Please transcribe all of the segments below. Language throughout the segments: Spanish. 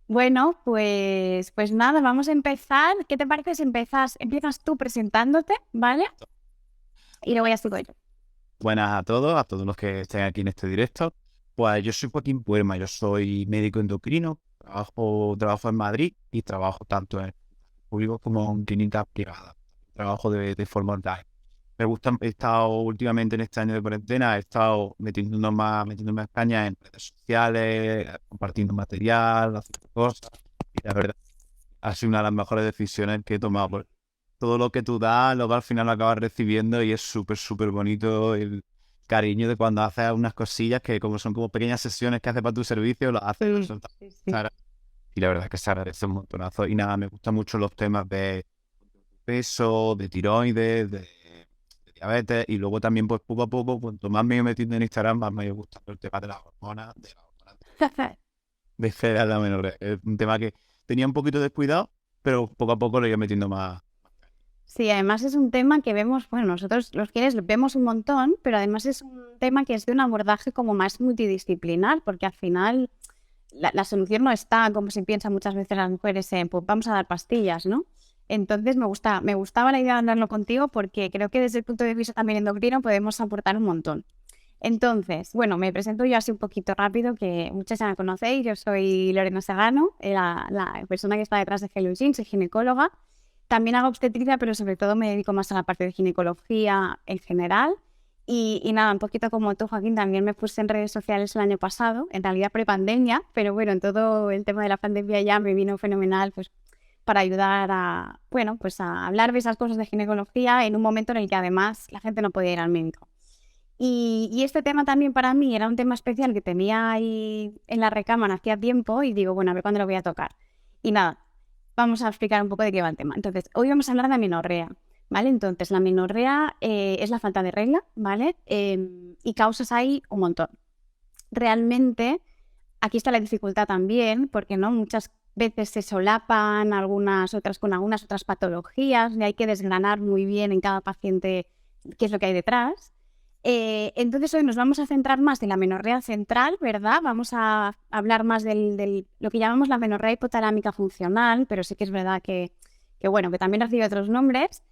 Bueno, pues nada, vamos a empezar. ¿Qué te parece si empiezas tú presentándote, ¿vale? Y luego ya sigo yo. Buenas a todos los que estén aquí en este directo. Pues yo soy Joaquín Puerma, yo soy médico endocrino, trabajo en Madrid y trabajo tanto en público como en clínicas privadas. Trabajo de forma online. He estado últimamente en este año de cuarentena, he estado metiéndome a España en redes sociales, compartiendo material, haciendo cosas. Y la verdad, ha sido una de las mejores decisiones que he tomado. Porque todo lo que tú das, luego al final lo acabas recibiendo y es súper, súper bonito el cariño de cuando haces unas cosillas que como son como pequeñas sesiones que haces para tu servicio, lo haces. Sí. Y la verdad es que se agradece un montonazo. Y nada, me gustan mucho los temas de peso, de tiroides, de diabetes. Y luego también, pues poco a poco, cuanto más me he metido en Instagram, más me ha gustado el tema de las hormonas, de la menorrea. Es un tema que tenía un poquito descuidado, pero poco a poco lo he ido metiendo más. Sí, además es un tema que vemos, bueno, nosotros los quienes lo vemos un montón, pero además es un tema que es de un abordaje como más multidisciplinar, porque al final la solución no está, como se piensa muchas veces las mujeres, en pues vamos a dar pastillas, ¿no? Entonces me gustaba la idea de hablarlo contigo porque creo que desde el punto de vista también endocrino podemos aportar un montón. Entonces, bueno, me presento yo así un poquito rápido, que muchas ya me conocéis. Yo soy Lorena Segano, la persona que está detrás de Hello Jean, soy ginecóloga. También hago obstetricia, pero sobre todo me dedico más a la parte de ginecología en general. Y nada, un poquito como tú, Joaquín, también me puse en redes sociales el año pasado, en realidad prepandemia, pero bueno, en todo el tema de la pandemia ya me vino fenomenal, pues para ayudar a, bueno, pues a hablar de esas cosas de ginecología en un momento en el que además la gente no podía ir al médico. Y este tema también para mí era un tema especial que tenía ahí en la recámara hacía tiempo y digo, bueno, a ver cuándo lo voy a tocar. Y nada, vamos a explicar un poco de qué va el tema. Entonces, hoy vamos a hablar de amenorrea, ¿vale? Entonces, la amenorrea es la falta de regla, ¿vale? Y causas ahí un montón. Realmente, aquí está la dificultad también, porque no muchas veces se solapan algunas otras con algunas otras patologías y hay que desgranar muy bien en cada paciente qué es lo que hay detrás. Entonces hoy nos vamos a centrar más en la menorrea central, ¿verdad? Vamos a hablar más del lo que llamamos la menorrea hipotalámica funcional, pero sí que es verdad que bueno, que también recibe otros nombres.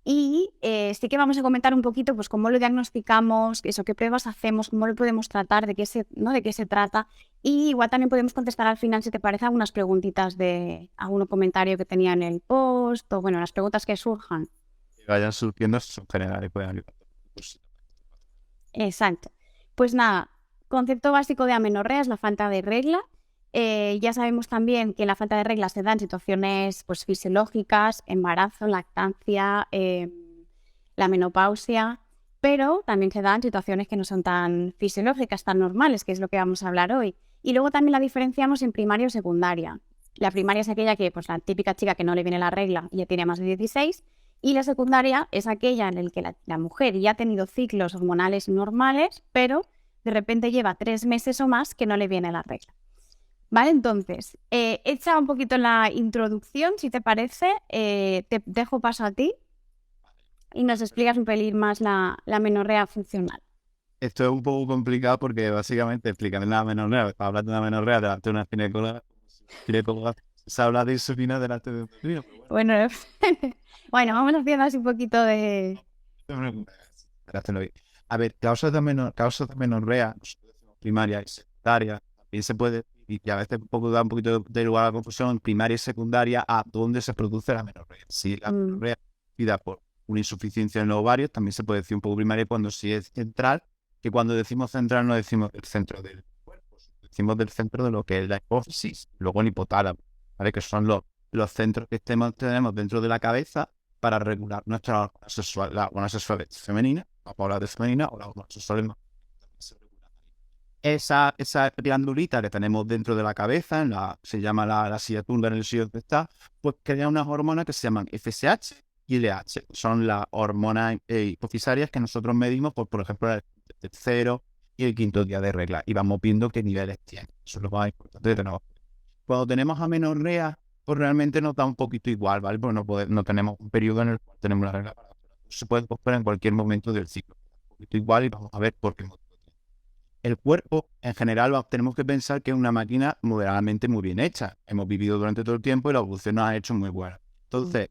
Y sí que vamos a comentar un poquito pues cómo lo diagnosticamos, eso, qué pruebas hacemos, cómo lo podemos tratar, ¿no? De qué se trata. Y igual también podemos contestar al final, si te parece, algunas preguntitas de algún comentario que tenía en el post o bueno, las preguntas que surjan. Que vayan surgiendo son generales y pueden ayudar. Pues, Exacto. Pues nada, concepto básico de amenorrea es la falta de regla. Ya sabemos también que la falta de regla se da en situaciones pues, fisiológicas, embarazo, lactancia, la menopausia, pero también se da en situaciones que no son tan fisiológicas, tan normales, que es lo que vamos a hablar hoy. Y luego también la diferenciamos en primaria o secundaria. La primaria es aquella que, pues la típica chica que no le viene la regla y ya tiene más de 16, y la secundaria es aquella en la que la mujer ya ha tenido ciclos hormonales normales, pero de repente lleva 3 meses o más que no le viene la regla. Vale, entonces, hecha un poquito la introducción, si te parece, te dejo paso a ti y nos explicas un pelín más la menorrea funcional. esto es un poco complicado porque básicamente explicar la menorrea, hablar de una menorrea delante de una ginecóloga, se habla de insulina delante de un endocrino, pero bueno, Bueno, bueno, vamos haciendo así un poquito de... no te preocupes, hacerlo bien. A ver, causas de menorrea, nosotros decimos primaria y secundaria, también se puede, y a veces un poco da un poquito de lugar a la confusión, primaria y secundaria, a dónde se produce la menorrea. Si la Mm, menorrea es producida por una insuficiencia en los ovarios, también se puede decir un poco primaria cuando sí es central, que cuando decimos central no decimos del centro del cuerpo, decimos del centro de lo que es la hipófisis, luego el hipotálamo, ¿vale? Que son los centros que tenemos dentro de la cabeza para regular nuestra hormona sexual, la hormona sexual femenina, vamos a hablar de femenina, o la hormona sexual masculina. Esa glandulita que tenemos dentro de la cabeza, se llama la silla turba en el sitio donde está, pues crea unas hormonas que se llaman FSH y LH. Son las hormonas hipofisarias que nosotros medimos, por ejemplo, el tercero y el quinto día de regla. Y vamos viendo qué niveles tienen. Eso es lo más importante de tener. Cuando tenemos amenorrea, pues realmente nos da un poquito igual, ¿vale? Porque no tenemos un periodo en el cual tenemos la regla para se puede posponer en cualquier momento del ciclo. Un poquito igual y vamos a ver por qué motivo. el cuerpo, en general, tenemos que pensar que es una máquina moderadamente muy bien hecha. Hemos vivido durante todo el tiempo y la evolución nos ha hecho muy buena. Entonces,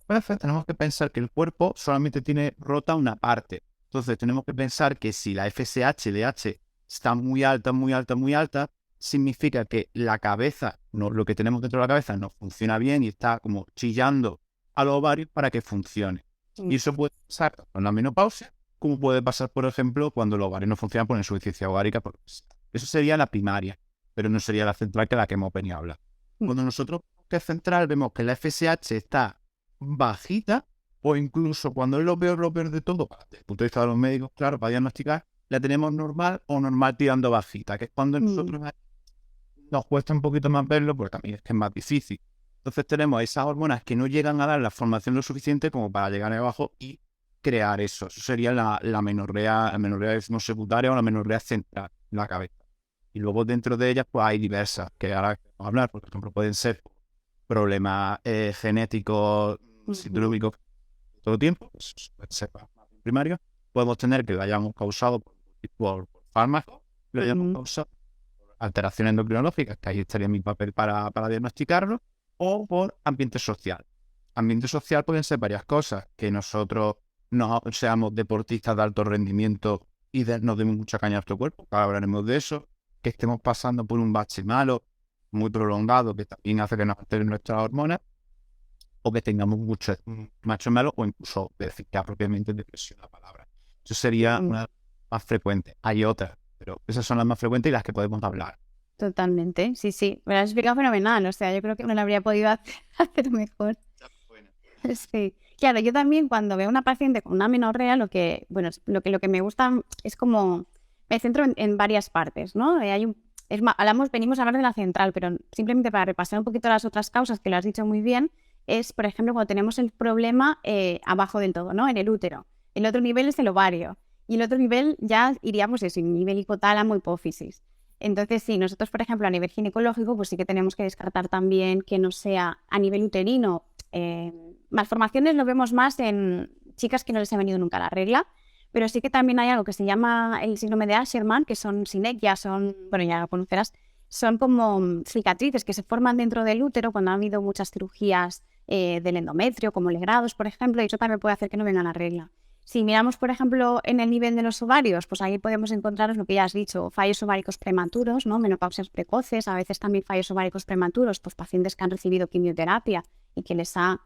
pues, tenemos que pensar que el cuerpo solamente tiene rota una parte. Entonces, tenemos que pensar que si la FSH de H está muy alta, muy alta, muy alta, significa que la cabeza, no, lo que tenemos dentro de la cabeza, no funciona bien y está como chillando a los ovarios para que funcione. Y eso puede pasar con la menopausia, como puede pasar, por ejemplo, cuando los ovarios no funcionan por insuficiencia ovárica. Eso sería la primaria, pero no sería la central, que es la que hemos venido a hablar. Cuando nosotros, que es central, vemos que la FSH está bajita, o incluso cuando es lo peor de todo, desde el punto de vista de los médicos, claro, para diagnosticar, la tenemos normal o normal tirando bajita, que es cuando nosotros nos cuesta un poquito más verlo, porque también es que es más difícil. Entonces tenemos esas hormonas que no llegan a dar la formación lo suficiente como para llegar abajo y crear eso. Eso sería la menorrea secundaria o la menorrea central en la cabeza. Y luego dentro de ellas pues hay diversas, que ahora vamos a hablar. Por ejemplo, pueden ser problemas genéticos, sindrómicos, todo tiempo, pues, puede ser primario. Podemos tener que lo hayamos causado por fármacos, lo hayamos causado por alteraciones endocrinológicas, que ahí estaría mi papel para diagnosticarlo, o por ambiente social. Ambiente social pueden ser varias cosas, que nosotros no seamos deportistas de alto rendimiento y nos demos mucha caña a nuestro cuerpo, ahora hablaremos de eso, que estemos pasando por un bache malo, muy prolongado, que también hace que nos alteren nuestras hormonas, o que tengamos muchos machos malos, o incluso decir que propiamente depresión la palabra. Eso sería una más frecuente. Hay otras, pero esas son las más frecuentes y las que podemos hablar. Totalmente, sí. Me lo has explicado fenomenal. O sea, yo creo que no lo habría podido hacer mejor. Sí. Claro, yo también cuando veo una paciente con una menorrea, lo que me gusta es como me centro en varias partes, ¿no? Venimos a hablar de la central, pero simplemente para repasar un poquito las otras causas, que lo has dicho muy bien, es, por ejemplo, cuando tenemos el problema abajo del todo, ¿no? En el útero. El otro nivel es el ovario. Y el otro nivel ya iríamos en nivel hipotálamo, hipófisis. Entonces, sí, nosotros, por ejemplo, a nivel ginecológico, pues sí que tenemos que descartar también que no sea a nivel uterino. Malformaciones lo vemos más en chicas que no les ha venido nunca la regla, pero sí que también hay algo que se llama el síndrome de Asherman, que son sinequias, bueno, ya lo conocerás, son como cicatrices que se forman dentro del útero cuando ha habido muchas cirugías del endometrio, como legrados, por ejemplo, y eso también puede hacer que no venga la regla. Si miramos, por ejemplo, en el nivel de los ovarios, pues ahí podemos encontrar lo que ya has dicho, fallos ováricos prematuros, ¿no? Menopausias precoces, a veces también fallos ováricos prematuros, pues pacientes que han recibido quimioterapia y que les ha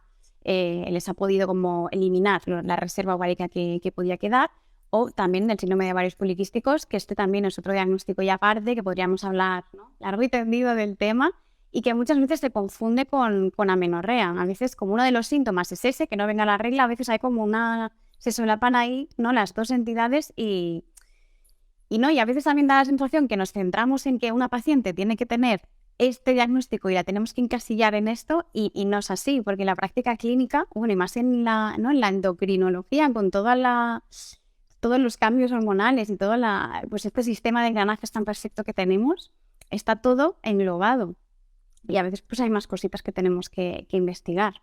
podido como eliminar la reserva ovárica que podía quedar, o también el síndrome de ovarios poliquísticos, que este también es otro diagnóstico y aparte, que podríamos hablar, ¿no?, largo y tendido del tema, y que muchas veces se confunde con amenorrea. A veces como uno de los síntomas es ese, que no venga la regla, a veces hay como se solapan ahí, ¿no?, las dos entidades y a veces también da la sensación que nos centramos en que una paciente tiene que tener este diagnóstico y la tenemos que encasillar en esto y no es así, porque en la práctica clínica, bueno, y más en la endocrinología, con todos los cambios hormonales y todo pues este sistema de engranajes tan perfecto que tenemos, está todo englobado. Y a veces pues hay más cositas que tenemos que investigar.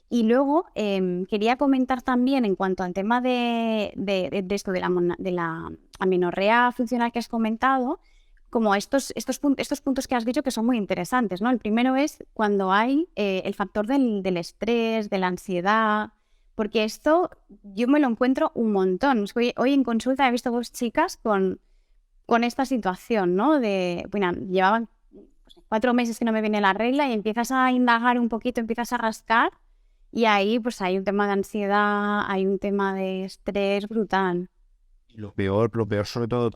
Y luego quería comentar también en cuanto al tema de esto de la amenorrea funcional que has comentado, como estos puntos que has dicho que son muy interesantes, ¿no? El primero es cuando hay el factor del estrés, de la ansiedad, porque esto yo me lo encuentro un montón. Hoy en consulta he visto 2 chicas con esta situación, ¿no? Llevaban 4 meses que no me viene la regla y empiezas a indagar un poquito, empiezas a rascar y ahí pues hay un tema de ansiedad, hay un tema de estrés brutal. Y lo peor sobre todo,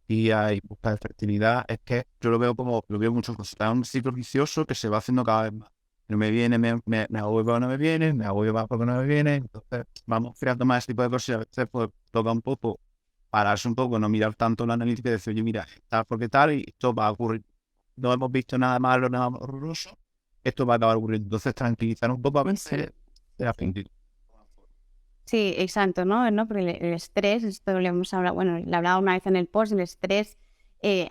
y busca de fertilidad, es que yo lo veo mucho como un ciclo vicioso que se va haciendo cada vez más. No me viene, me agobio porque no me viene, me agobio más porque no me viene, entonces vamos creando más ese tipo de cosas y a veces pues toca un poco pararse un poco, no mirar tanto la analítica y decir, oye, mira, tal porque tal y esto va a ocurrir. No hemos visto nada malo, nada horroroso, esto va a acabar ocurriendo. Entonces tranquilizar un poco a veces es aprendido. Sí, exacto, ¿no? Porque el estrés, esto le hemos hablado, bueno, le hablaba una vez en el post, el estrés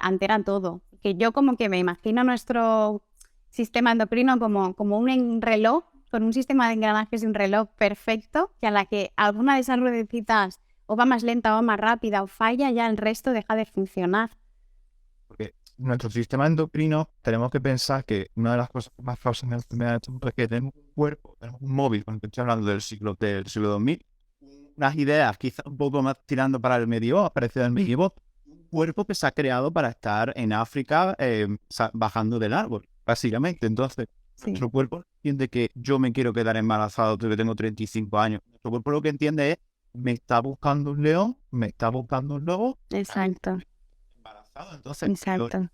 altera todo. Que yo como que me imagino nuestro sistema endocrino como un reloj, con un sistema de engranajes y un reloj perfecto, que a la que alguna de esas ruedecitas o va más lenta o va más rápida o falla, ya el resto deja de funcionar. Porque nuestro sistema endocrino tenemos que pensar que una de las cosas que más causan enfermedades es que tenemos un cuerpo, tenemos un móvil, cuando estoy hablando del siglo 2000, unas ideas quizás un poco más tirando para el medievo, parecido al medievo, un cuerpo que se ha creado para estar en África bajando del árbol, básicamente. Entonces, Sí, nuestro cuerpo entiende que yo me quiero quedar embarazado, que tengo 35 años. Nuestro cuerpo lo que entiende es, me está buscando un león, me está buscando un lobo, exacto, embarazado. Entonces, exacto.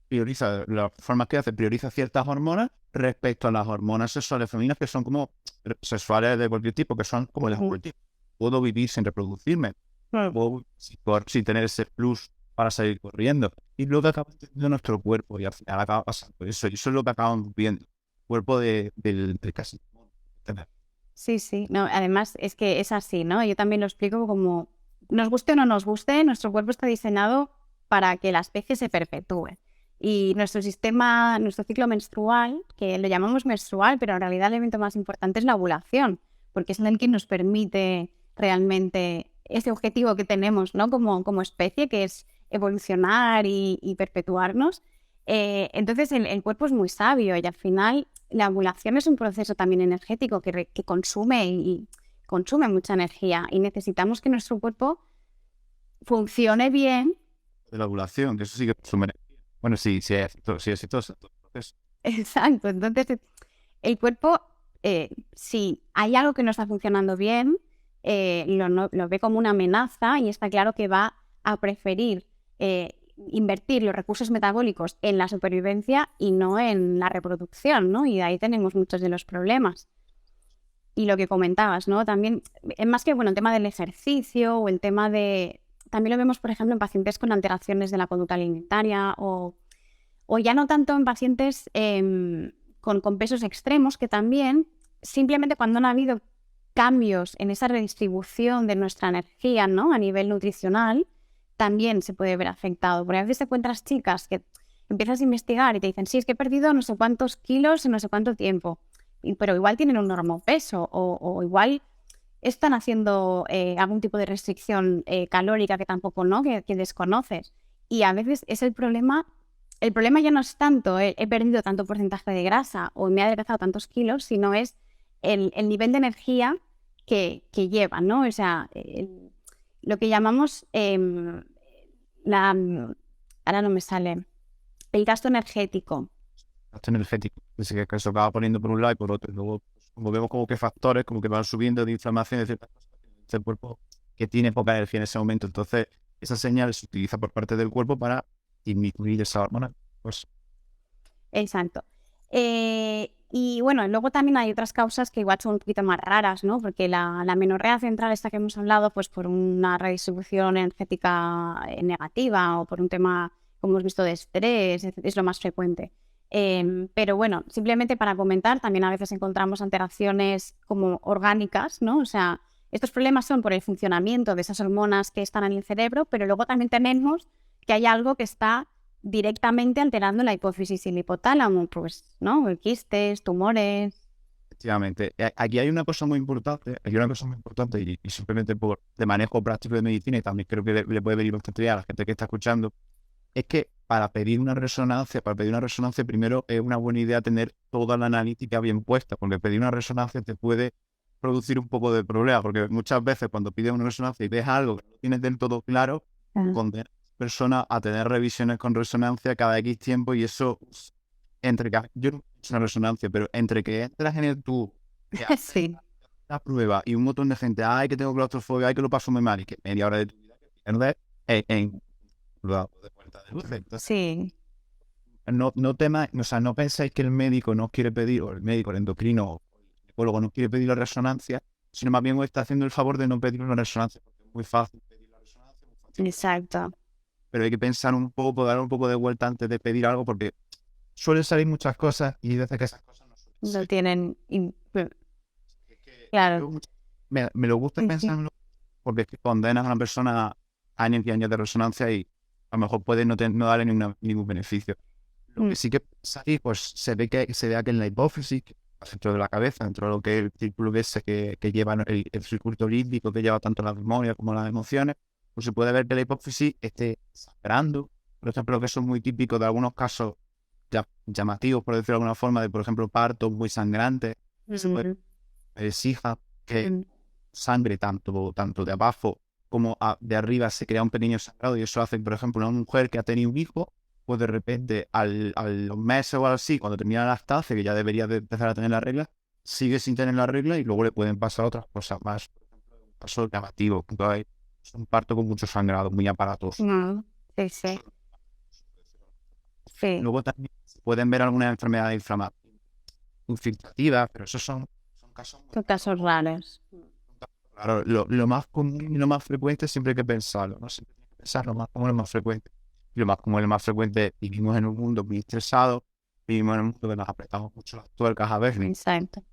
prioriza, la forma que hace, prioriza ciertas hormonas respecto a las hormonas sexuales femeninas que son como sexuales de cualquier tipo, que son como las Ujú. últimas. Puedo vivir sin reproducirme, puedo sin tener ese plus para salir corriendo. Y lo que acaba entendiendo nuestro cuerpo, y al final acaba pasando eso. Y eso es lo que acabamos viendo. Cuerpo del casi. Sí, sí. No, además es que es así, ¿no? Yo también lo explico como, nos guste o no nos guste, nuestro cuerpo está diseñado para que la especie se perpetúe. Y nuestro sistema, nuestro ciclo menstrual, que lo llamamos menstrual, pero en realidad el evento más importante es la ovulación, porque es el que nos permite realmente ese objetivo que tenemos, ¿no? Como especie, que es evolucionar y perpetuarnos. Entonces el cuerpo es muy sabio y al final la ovulación es un proceso también energético que consume y consume mucha energía y necesitamos que nuestro cuerpo funcione bien. De la ovulación, que eso sí que consume energía. Bueno, sí, sí es exitoso todo el proceso. Exacto, entonces el cuerpo, si hay algo que no está funcionando bien, lo ve como una amenaza y está claro que va a preferir invertir los recursos metabólicos en la supervivencia y no en la reproducción, ¿no? Y de ahí tenemos muchos de los problemas. Y lo que comentabas, ¿no? También, es más que, bueno, el tema del ejercicio o el tema de... También lo vemos, por ejemplo, en pacientes con alteraciones de la conducta alimentaria o ya no tanto en pacientes con pesos extremos, que también simplemente cuando han habido cambios en esa redistribución de nuestra energía, ¿no? A nivel nutricional, también se puede ver afectado. Porque a veces te encuentras chicas que empiezas a investigar y te dicen, sí, es que he perdido no sé cuántos kilos en no sé cuánto tiempo, pero igual tienen un normopeso o igual están haciendo algún tipo de restricción calórica que tampoco, ¿no? Que desconoces. Y a veces es el problema ya no es tanto he perdido tanto porcentaje de grasa o me he adelgazado tantos kilos, sino es el nivel de energía que lleva, ¿no? O sea, lo que llamamos ahora no me sale, el gasto energético. Gasto energético. Así que eso acaba poniendo por un lado y por otro. Y luego, pues, como vemos como que factores, como que van subiendo de inflamación de ciertas cosas del cuerpo que tiene poca energía en ese momento. Entonces, esa señal se utiliza por parte del cuerpo para disminuir esa hormona. Pues, Exacto. Y bueno, luego también hay otras causas que igual son un poquito más raras, ¿no? Porque la amenorrea central esta que hemos hablado, pues por una redistribución energética negativa o por un tema, como hemos visto, de estrés, es lo más frecuente. Pero bueno, simplemente para comentar, también a veces encontramos alteraciones como orgánicas, ¿no? O sea, estos problemas son por el funcionamiento de esas hormonas que están en el cerebro, pero luego también tenemos que hay algo que está directamente alterando la hipófisis y el hipotálamo, pues, ¿no? Quistes, tumores. efectivamente. Aquí hay una cosa muy importante, y simplemente por de manejo práctico de medicina, y también creo que le puede venir bastante bien a la gente que está escuchando, es que para pedir una resonancia primero es una buena idea tener toda la analítica bien puesta, porque pedir una resonancia te puede producir un poco de problema, porque muchas veces cuando pides una resonancia y ves algo que no tienes del todo claro, condenas a la persona a tener revisiones con resonancia cada X tiempo y eso, entre que yo no he hecho una resonancia, pero entre que entras en el tubo, que haces Sí, la prueba y un montón de gente, ay, que tengo claustrofobia, ay, que lo paso muy mal, y que media hora de tu vida que pierdes en de puerta de luces. Entonces, sí. no temáis, o sea, no pensáis que el médico no quiere pedir, o el médico, el endocrino, o el ginecólogo no quiere pedir la resonancia, sino más bien os está haciendo el favor de no pedir una resonancia, porque es muy fácil pedir la resonancia, muy fácil, Exacto. pero hay que pensar un poco, dar un poco de vuelta antes de pedir algo, porque suelen salir muchas cosas y desde que esas cosas no suelen Lo ser. tienen, Es que claro. yo me lo gusta Sí, sí. pensarlo porque es que condenas a una persona a años y años de resonancia y a lo mejor puede no darle ningún beneficio. Lo que Mm, sí que ahí, pues se ve que en la hipófisis, que centro de la cabeza, dentro de lo que es el círculo ese que lleva el circuito límbico, que lleva tanto la memoria como las emociones, pues se puede ver que la hipófisis esté sangrando. Por ejemplo, que eso es muy típico de algunos casos llamativos, por decirlo de alguna forma, de, por ejemplo, partos muy sangrantes. Se puede exija que sangre tanto de abajo como de arriba se crea un pequeño sangrado, y eso hace, por ejemplo, una mujer que ha tenido un hijo, pues de repente a los meses o algo así, cuando termina la lactancia, que ya debería de empezar a tener la regla, sigue sin tener la regla y luego le pueden pasar otras cosas más. Por ejemplo, un caso llamativo, es un parto con mucho sangrado, muy aparatoso. Sí, sí. Sí. Luego también se pueden ver algunas enfermedades infiltrativas, pero esos son casos muy Son casos raros. Claro, lo más común y lo más frecuente siempre hay que pensarlo, ¿no? Siempre hay que pensar lo más común y lo más frecuente. Y lo más común y lo más frecuente, vivimos en un mundo muy estresado, vivimos en un mundo que nos apretamos mucho las tuercas a veces Exacto.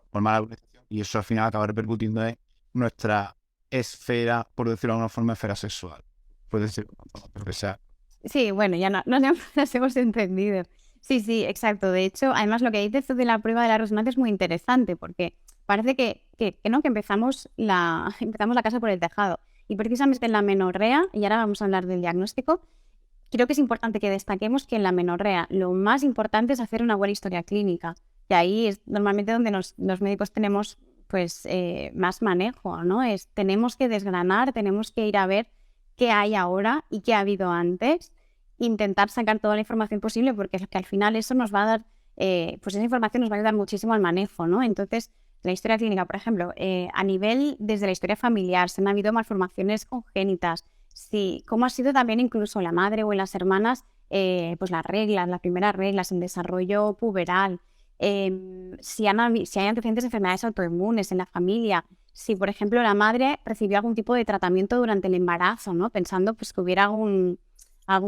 por mala organización, y eso al final acaba repercutiendo en nuestra esfera, por decirlo de alguna forma, esfera sexual. Puede ser, pero que sea. Sí, bueno, ya nos hemos entendido. Sí, exacto. De hecho, además lo que dices tú de la prueba de la resonancia es muy interesante, porque parece que no, que empezamos la casa por el tejado. Y precisamente en la menorrea, y ahora vamos a hablar del diagnóstico, creo que es importante que destaquemos que en la menorrea lo más importante es hacer una buena historia clínica. Y ahí es normalmente donde los médicos tenemos pues más manejo, ¿no? Tenemos que desgranar, tenemos que ir a ver qué hay ahora y qué ha habido antes, intentar sacar toda la información posible, porque es que al final eso nos va a dar, pues esa información nos va a ayudar muchísimo al manejo, ¿no? Entonces, la historia clínica, por ejemplo, a nivel desde la historia familiar, si han habido malformaciones congénitas, sí, cómo ha sido también incluso la madre o en las hermanas, pues las reglas, las primeras reglas, el desarrollo puberal, si hay antecedentes de enfermedades autoinmunes en la familia, si por ejemplo la madre recibió algún tipo de tratamiento durante el embarazo, ¿no? Pensando pues que hubiera algún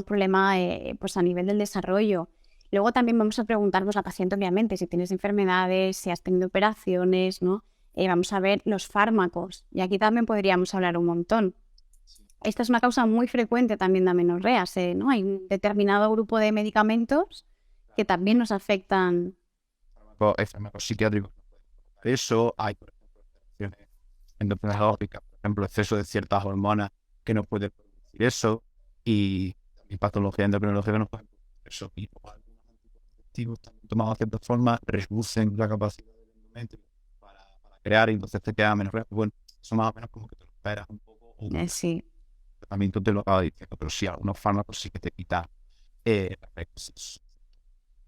problema pues a nivel del desarrollo. Luego también vamos a preguntarnos a la paciente, obviamente, si tienes enfermedades, si has tenido operaciones, ¿no? Vamos a ver los fármacos. Y aquí también podríamos hablar un montón. Esta es una causa muy frecuente también de amenorreas, ¿no? Hay un determinado grupo de medicamentos que también nos afectan. Fármacos psiquiátricos. Eso hay, por ejemplo, alteraciones endocrinológicas, por ejemplo, exceso de ciertas hormonas que nos puede producir eso, y también patología endocrinológica que nos puede producir eso. Y algunos anticonceptivos también tomados de cierta forma reducen la capacidad del endometrio para crear, y entonces te queda menos reactivo. Bueno, eso más o menos como que te lo esperas un poco. Sí. El tratamiento te lo acaba diciendo, pero sí, algunos fármacos sí que te quitan efectos.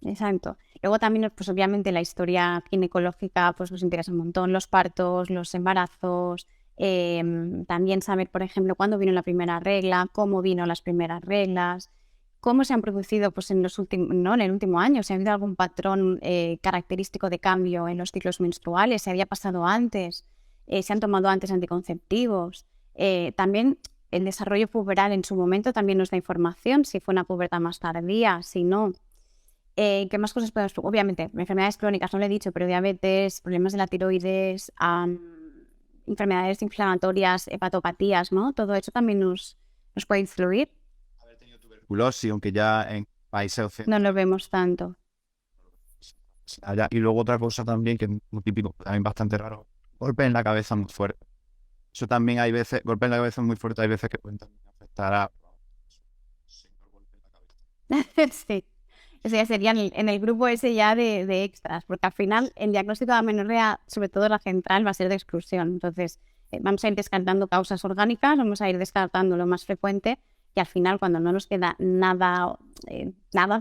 Exacto. Luego también, pues obviamente la historia ginecológica pues nos interesa un montón, los partos, los embarazos, también saber, por ejemplo, cuándo vino la primera regla, cómo vino las primeras reglas, cómo se han producido pues en el último año, si ha habido algún patrón característico de cambio en los ciclos menstruales, si había pasado antes, si han tomado antes anticonceptivos. También el desarrollo puberal en su momento también nos da información, si fue una pubertad más tardía, si no. ¿Qué más cosas podemos? Obviamente, enfermedades crónicas, no lo he dicho, pero diabetes, problemas de la tiroides, enfermedades inflamatorias, hepatopatías, ¿no? Todo eso también nos puede influir. Haber tenido tuberculosis, aunque ya en países occidentales no lo vemos tanto. Y luego otra cosa también que es muy típico, también bastante raro, golpe en la cabeza muy fuerte. Eso también hay veces, golpe en la cabeza muy fuerte, hay veces que pueden también afectar a golpe en la cabeza. Sí. Eso ya sería en el grupo ese ya de extras, porque al final el diagnóstico de amenorrea, sobre todo la central, va a ser de exclusión. Entonces, vamos a ir descartando causas orgánicas, vamos a ir descartando lo más frecuente, y al final, cuando no nos queda nada,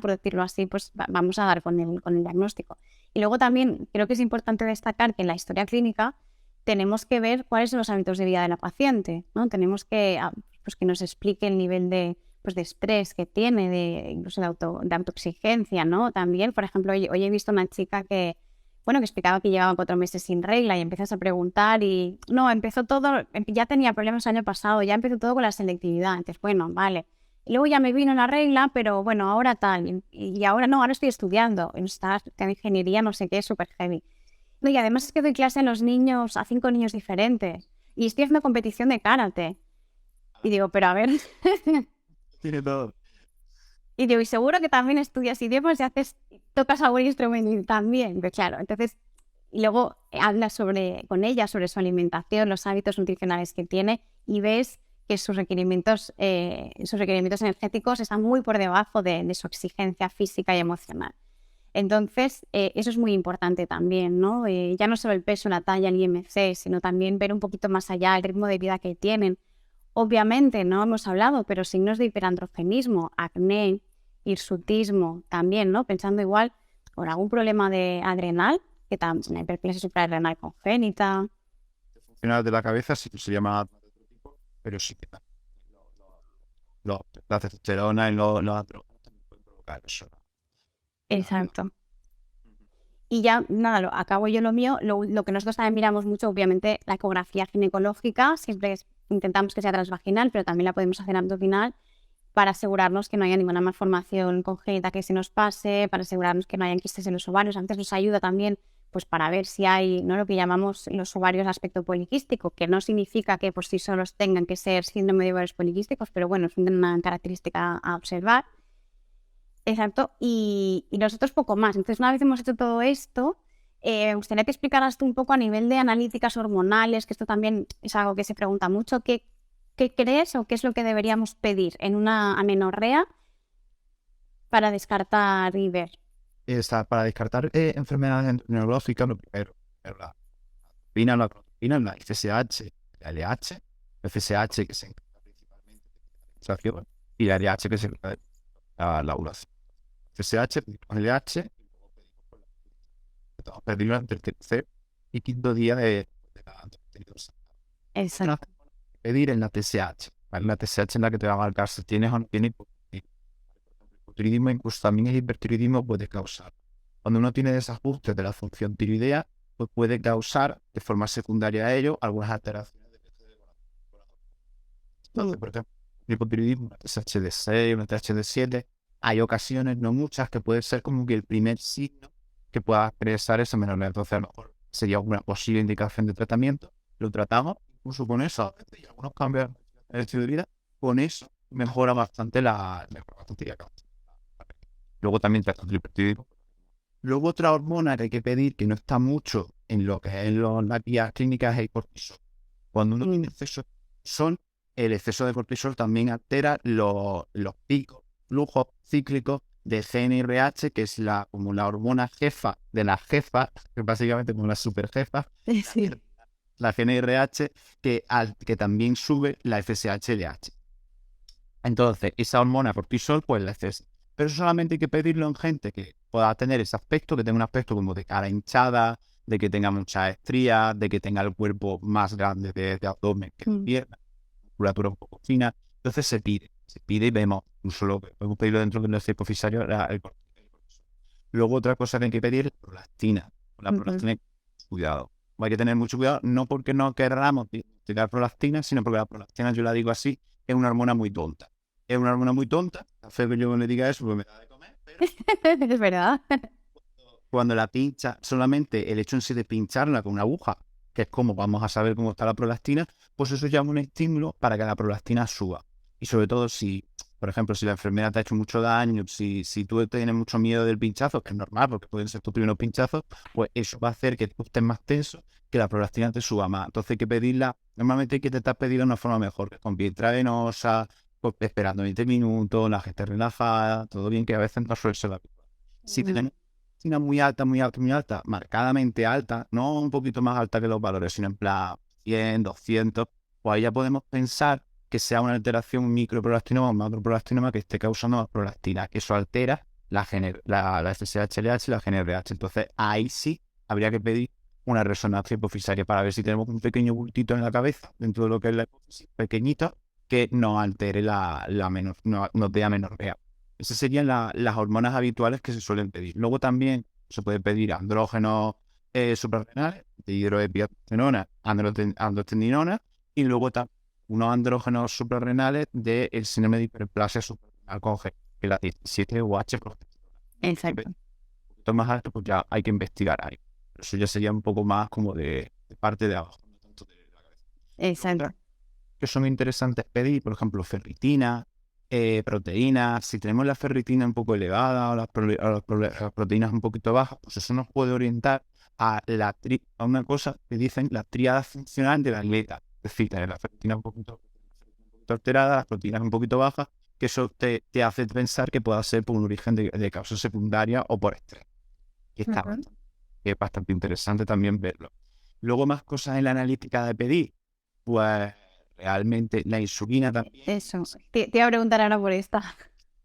por decirlo así, pues vamos a dar con el diagnóstico. Y luego también creo que es importante destacar que en la historia clínica tenemos que ver cuáles son los hábitos de vida de la paciente, ¿no? Tenemos que, pues que nos explique el nivel de estrés que tiene, incluso de autoexigencia, ¿no? También, por ejemplo, hoy he visto una chica que explicaba que llevaba 4 meses sin regla, y empiezas a preguntar y no, empezó todo, ya tenía problemas el año pasado, ya empezó todo con la selectividad. Entonces, bueno, vale. Y luego ya me vino la regla, pero bueno, ahora tal. Y ahora no, ahora estoy estudiando. Está en ingeniería, no sé qué, súper heavy. No, y además es que doy clase a los niños, a 5 niños diferentes. Y estoy haciendo competición de karate. Y digo, pero a ver... Tiene todo. Y digo, y seguro que también estudias idiomas y tocas algún instrumento también. Pues claro, entonces, y luego hablas con ella sobre su alimentación, los hábitos nutricionales que tiene y ves que sus requerimientos energéticos están muy por debajo de su exigencia física y emocional. Entonces, eso es muy importante también, ¿no? Ya no solo el peso, la talla, el IMC, sino también ver un poquito más allá el ritmo de vida que tienen. Obviamente, no hemos hablado, pero signos de hiperandrogenismo, acné, hirsutismo, también, ¿no? Pensando igual por algún problema de adrenal, que también hay hiperplasia suprarrenal congénita. Final de la cabeza sí que se llama, pero sí que la testosterona y los andrógenos también pueden provocar eso. Exacto. Y ya, nada, acabo yo lo mío. Lo que nosotros también miramos mucho, obviamente, la ecografía ginecológica. Siempre intentamos que sea transvaginal, pero también la podemos hacer abdominal para asegurarnos que no haya ninguna malformación congénita que se nos pase, para asegurarnos que no hayan quistes en los ovarios. Antes nos ayuda también pues para ver si hay, ¿no?, lo que llamamos los ovarios aspecto poliquístico, que no significa que por sí solos tengan que ser síndrome de ovarios poliquísticos, pero bueno, es una característica a observar. Exacto, y nosotros poco más. Entonces, una vez hemos hecho todo esto, me gustaría que explicaras tú un poco a nivel de analíticas hormonales, que esto también es algo que se pregunta mucho. ¿Qué crees o qué es lo que deberíamos pedir en una amenorrea para descartar y ver? Para descartar enfermedades neurológicas, lo primero es la proteína, la FSH, la LH, FSH que se encarga principalmente de la menstruación y la LH que se encarga de la ovulación. FSH, pedimos LH y luego pedimos pedirlo entre el tercer y quinto día de la anterior. Exacto. Pedir en la TSH, ¿vale? La TSH es la que te va a marcar si tienes o no tienes hipotiroidismo, incluso también el hipertiroidismo puede causar. Cuando uno tiene desajuste de la función tiroidea, pues puede causar de forma secundaria a ello algunas alteraciones de peso de corazón. Entonces, por ejemplo, el hipotiroidismo, una TSH de 6, una TSH de 7, hay ocasiones, no muchas, que puede ser como que el primer signo que pueda expresar esa amenorrea. Entonces, a lo mejor sería una posible indicación de tratamiento. Lo tratamos, incluso con eso, y algunos cambios en el estilo de vida, con eso mejora bastante la Luego también tratando el hipertiroidismo. Luego otra hormona que hay que pedir, que no está mucho en lo que es en las guías clínicas, es el cortisol. Cuando uno tiene exceso de cortisol, el exceso de cortisol también altera los picos, flujos cíclicos de GnRH, que es como la hormona jefa de las jefas, que básicamente como la superjefa, Sí. la GnRH, que también sube la FSH-LH. Entonces, esa hormona cortisol, pues la exceso. Pero eso solamente hay que pedirlo en gente que pueda tener ese aspecto, que tenga un aspecto como de cara hinchada, de que tenga muchas estrías, de que tenga el cuerpo más grande de abdomen que de pierna, musculatura un poco fina. Entonces se pide y vemos, incluso lo que podemos pedirlo dentro de nuestro hipofisario, el cortisol. Luego otra cosa que hay que pedir es prolactina. La prolactina, cuidado. Hay que tener mucho cuidado, no porque no queramos tirar prolactina, sino porque la prolactina, yo la digo así, es una hormona muy tonta. Es una hormona muy tonta. A fe que yo le diga eso, pues me da de comer. Pero Es verdad. cuando la pincha, solamente el hecho en sí de pincharla con una aguja, que es como vamos a saber cómo está la prolactina, pues eso ya es un estímulo para que la prolactina suba. Y sobre todo si, por ejemplo, si la enfermedad te ha hecho mucho daño, si tú tienes mucho miedo del pinchazo, que es normal porque pueden ser tus primeros pinchazos, pues eso va a hacer que tú estés más tenso, que la prolactina te suba más. Entonces hay que pedirla, normalmente hay que intentar pedirla de una forma mejor, que con vía intravenosa, pues, esperando 20 minutos, la gente relajada, todo bien, que a veces no suele ser la misma. Si tenemos una muy alta, marcadamente alta, no un poquito más alta que los valores, sino en plan 100, 200, pues ahí ya podemos pensar que sea una alteración microprolactinoma o macroprolactinoma que esté causando más prolactina, que eso altera la FSH-LH y la GnRH. Entonces ahí sí habría que pedir una resonancia hipofisaria para ver si tenemos un pequeño bultito en la cabeza, dentro de lo que es la hipófisis, pequeñito, que nos altere nos dé amenorrea. Esas serían las hormonas habituales que se suelen pedir. Luego también se puede pedir andrógenos suprarrenales, de hidroepiandrosterona, androstenediona, y luego unos andrógenos suprarrenales del síndrome de hiperplasia suprarrenal con G, que la 17 UH progesterona. Exacto. Un poquito más alto, pues ya hay que investigar ahí. Pero eso ya sería un poco más como de parte de abajo, no tanto de la cabeza. Exacto. Que son interesantes pedir, por ejemplo, ferritina, proteínas, si tenemos la ferritina un poco elevada o las proteínas un poquito bajas, pues eso nos puede orientar a una cosa que dicen la tríada funcional del atleta. Es decir, tener la ferritina un poquito alterada, las proteínas un poquito bajas, que eso te hace pensar que pueda ser por un origen de causa secundaria o por estrés. Y es bastante interesante también verlo. Luego, más cosas en la analítica de pedir, pues realmente la insulina también. Eso, te iba a preguntar ahora por esta.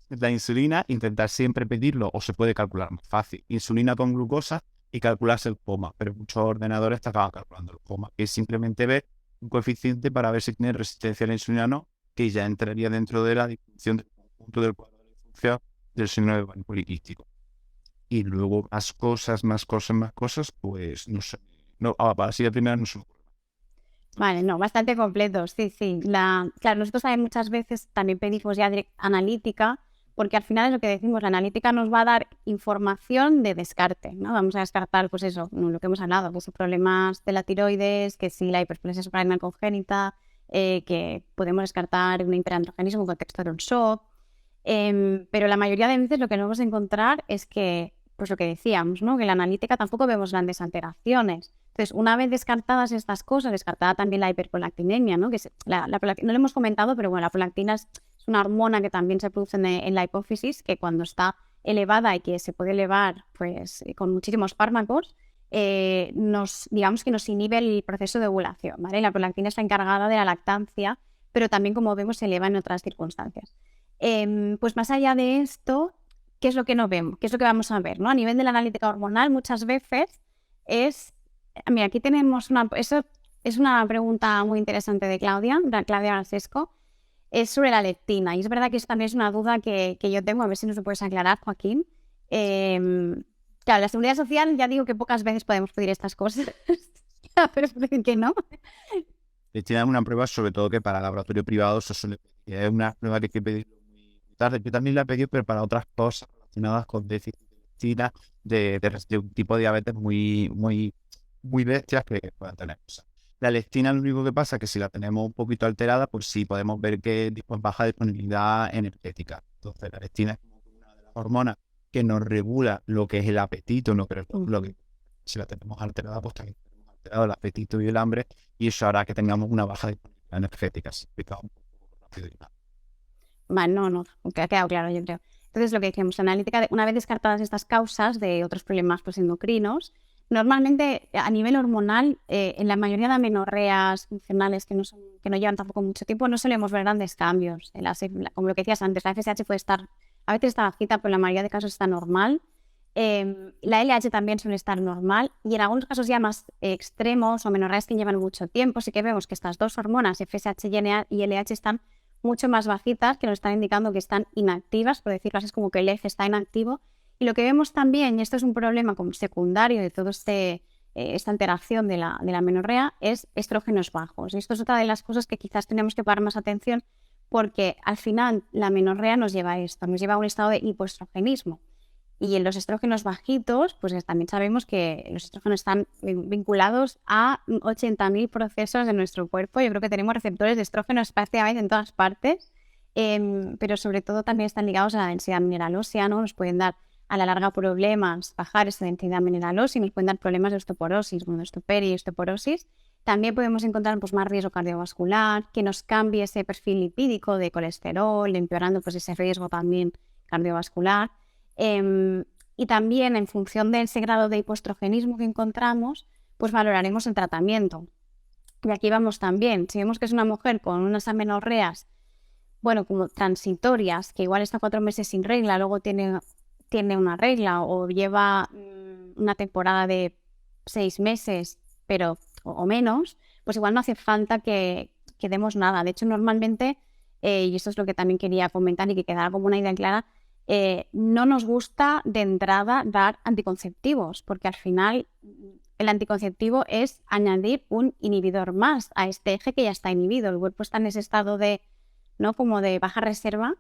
La insulina, intentar siempre pedirlo, o se puede calcular más fácil. Insulina con glucosa y calcularse el POMA, pero muchos ordenadores te acaban calculando el POMA, que es simplemente ver un coeficiente para ver si tiene resistencia a la insulina o no, que ya entraría dentro de la disfunción del conjunto del cuadro de disfunción del síndrome de ovario poliquístico. Y luego más cosas, pues no sé. No, así de primera no se me ocurre. Vale, no, bastante completos, sí. Claro, nosotros también muchas veces también pedimos ya analítica, porque al final es lo que decimos, la analítica nos va a dar información de descarte, ¿no? Vamos a descartar, pues eso, lo que hemos hablado, pues problemas de la tiroides, que si la hiperplasia suprarrenal congénita, que podemos descartar un hiperandrogenismo en contexto de un shock, pero la mayoría de veces lo que no vamos a encontrar es que, pues lo que decíamos, ¿no? Que en la analítica tampoco vemos grandes alteraciones. Entonces, una vez descartadas estas cosas, descartada también la hiperprolactinemia, ¿no? Que no lo hemos comentado, pero bueno, la prolactina es una hormona que también se produce en la hipófisis, que cuando está elevada y que se puede elevar pues, con muchísimos fármacos, digamos que nos inhibe el proceso de ovulación, ¿vale? La prolactina está encargada de la lactancia, pero también, como vemos, se eleva en otras circunstancias. Pues más allá de esto, ¿qué es lo que no vemos? ¿Qué es lo que vamos a ver? ¿No? A nivel de la analítica hormonal, muchas veces es... Mira, aquí tenemos eso es una pregunta muy interesante de Claudia Garcesco, es sobre la leptina. Y es verdad que eso también es una duda que yo tengo, a ver si nos lo puedes aclarar, Joaquín. Claro, la seguridad social, ya digo que pocas veces podemos pedir estas cosas, pero parece que no. Leptina es una prueba, sobre todo que para laboratorio privado, es una prueba que hay que pedir muy tarde. Yo también la he pedido, pero para otras cosas relacionadas con déficit de leptina, de un tipo de diabetes muy bestias que puedan tener. O sea, la leptina, lo único que pasa es que si la tenemos un poquito alterada, pues sí podemos ver que baja disponibilidad energética. Entonces, la leptina es como una de las hormonas que nos regula lo que es el apetito, no creo lo que si la tenemos alterada, pues también tenemos alterado el apetito y el hambre, y eso hará que tengamos una baja disponibilidad energética. Si explicado un poco rápido y nada. Vale, no, ha quedado claro, yo creo. Entonces, lo que decíamos, analítica, una vez descartadas estas causas de otros problemas pues, endocrinos, normalmente a nivel hormonal, en la mayoría de amenorreas funcionales que no llevan tampoco mucho tiempo, no solemos ver grandes cambios. Como lo que decías antes, la FSH puede estar, a veces está bajita, pero en la mayoría de casos está normal. La LH también suele estar normal y en algunos casos ya más extremos o amenorreas que llevan mucho tiempo, sí que vemos que estas dos hormonas, FSH y LH, están mucho más bajitas, que nos están indicando que están inactivas, por decirlo así, es como que el eje está inactivo. Y lo que vemos también, y esto es un problema como secundario de toda esta alteración de la amenorrea, es estrógenos bajos. Y esto es otra de las cosas que quizás tenemos que parar más atención, porque al final la amenorrea nos lleva a esto, nos lleva a un estado de hipoestrogenismo. Y en los estrógenos bajitos, pues también sabemos que los estrógenos están vinculados a 80.000 procesos de nuestro cuerpo. Yo creo que tenemos receptores de estrógenos prácticamente en todas partes, pero sobre todo también están ligados a la densidad mineral ósea, ¿no? Nos pueden dar a la larga problemas, bajar esa densidad mineral ósea, nos pueden dar problemas de osteoporosis, bueno, osteopenia y osteoporosis. También podemos encontrar pues, más riesgo cardiovascular, que nos cambie ese perfil lipídico de colesterol, empeorando pues, ese riesgo también cardiovascular. Y también en función de ese grado de hipoestrogenismo que encontramos, pues valoraremos el tratamiento. Y aquí vamos también, si vemos que es una mujer con unas amenorreas, bueno, como transitorias, que igual está 4 meses sin regla, luego tiene una regla o lleva una temporada de 6 meses, pero o menos, pues igual no hace falta que demos nada. De hecho, normalmente, y esto es lo que también quería comentar y que quedara como una idea clara, no nos gusta de entrada dar anticonceptivos, porque al final el anticonceptivo es añadir un inhibidor más a este eje que ya está inhibido. El cuerpo está en ese estado de, ¿no? Como de baja reserva,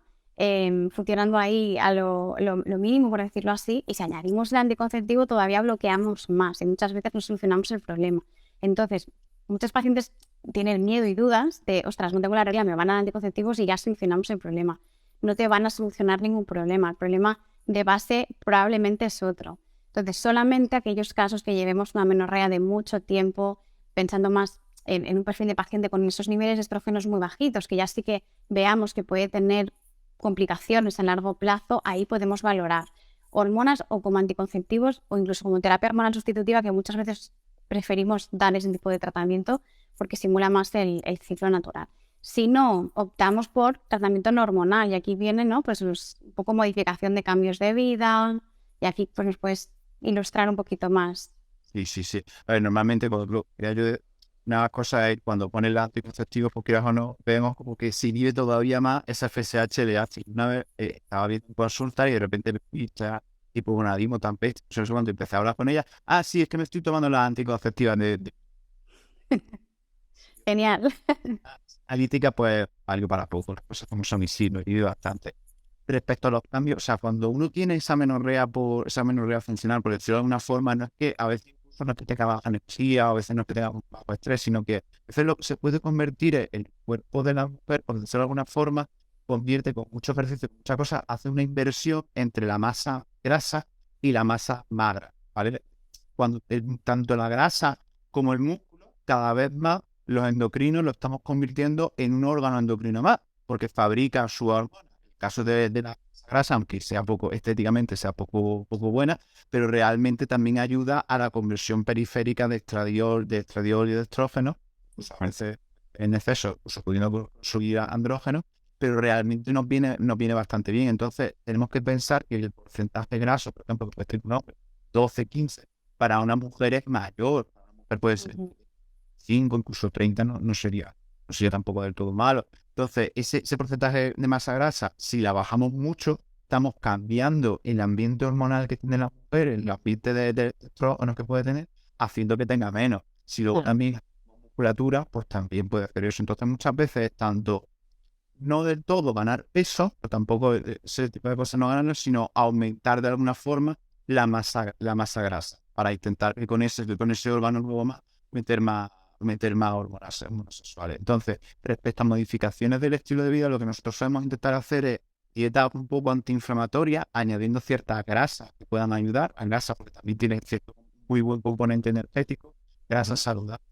funcionando ahí a lo mínimo, por decirlo así, y si añadimos el anticonceptivo todavía bloqueamos más y muchas veces no solucionamos el problema. Entonces, muchos pacientes tienen miedo y dudas de, ostras, no tengo la regla, me van a dar anticonceptivos y ya solucionamos el problema. no te van a solucionar ningún problema. El problema de base probablemente es otro. Entonces, solamente aquellos casos que llevemos una menorrea de mucho tiempo, pensando más en un perfil de paciente con esos niveles de estrógenos muy bajitos, que ya sí que veamos que puede tener complicaciones a largo plazo, ahí podemos valorar hormonas o como anticonceptivos o incluso como terapia hormonal sustitutiva, que muchas veces preferimos dar ese tipo de tratamiento porque simula más el ciclo natural. Si no, optamos por tratamiento no hormonal y aquí viene, ¿no? Pues un poco modificación de cambios de vida y aquí pues nos puedes ilustrar un poquito más. Sí. A ver, normalmente cuando una cosa es cuando pones el anticonceptivo, pues quieras o no, vemos como que se inhibe todavía más esa FSH-LH. Una vez estaba viendo en consulta y de repente me fui, tipo una dimo tan peste. Eso cuando empecé a hablar con ella, sí, es que me estoy tomando las anticonceptivas de Genial. analítica, pues algo para poco, las cosas como son y sí, lo he vivido bastante. Respecto a los cambios, o sea, cuando uno tiene esa menorrea funcional, por decirlo de alguna forma, no es que a veces no es que tenga baja energía, a veces no es que tenga bajo estrés, sino que a veces lo que se puede convertir en el cuerpo de la mujer, por decirlo de alguna forma, convierte con mucho ejercicio, muchas cosas, hace una inversión entre la masa grasa y la masa magra, ¿vale? Cuando tanto la grasa como el músculo, cada vez más los endocrinos lo estamos convirtiendo en un órgano endocrino más, porque fabrica su hormona. El caso de la grasa, aunque sea poco estéticamente, sea poco buena, pero realmente también ayuda a la conversión periférica de estradiol y de estrógeno, pues a veces en exceso, pues, pudiendo subir a andrógeno, pero realmente nos viene bastante bien. Entonces, tenemos que pensar que el porcentaje graso, por ejemplo, que puede ser un hombre, 12, 15, para una mujer es mayor. Para una mujer puede ser 5, incluso 30, no sería tampoco del todo malo. Entonces, ese porcentaje de masa grasa, si la bajamos mucho, estamos cambiando el ambiente hormonal que tiene la mujer, el ambiente de estrógenos que puede tener, haciendo que tenga menos. Si luego también musculatura, pues también puede hacer eso. Entonces, muchas veces, tanto no del todo ganar peso, pero tampoco ese tipo de cosas no ganarlo, sino aumentar de alguna forma la masa grasa, para intentar que con ese órgano nuevo más meter más hormonas sexuales. Entonces, respecto a modificaciones del estilo de vida, lo que nosotros solemos intentar hacer es dieta un poco antiinflamatoria, añadiendo ciertas grasas que puedan ayudar, a grasas porque también tiene cierto muy buen componente energético, grasas saludables,